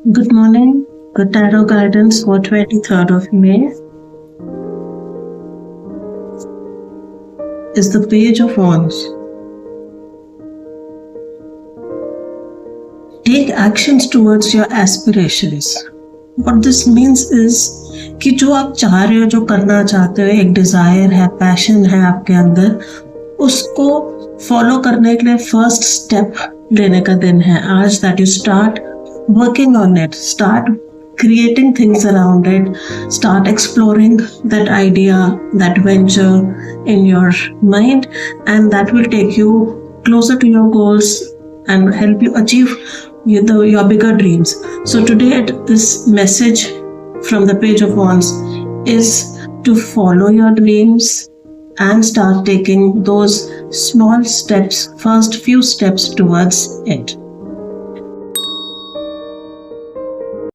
Good morning. Good tarot guidance for 23rd of May is the Page of Wands. Take actions towards your aspirations. What this means is कि जो आप चाह रहे हो, जो करना चाहते हो, एक डिजायर है, पैशन है आपके अंदर, उसको फॉलो करने के लिए फर्स्ट स्टेप लेने का दिन है आज. That you start working on it, start creating things around it, start exploring that idea, that venture in your mind, and that will take you closer to your goals and help you achieve your bigger dreams. So today this message from the Page of Wands is to follow your dreams and start taking those small steps, first few steps towards it.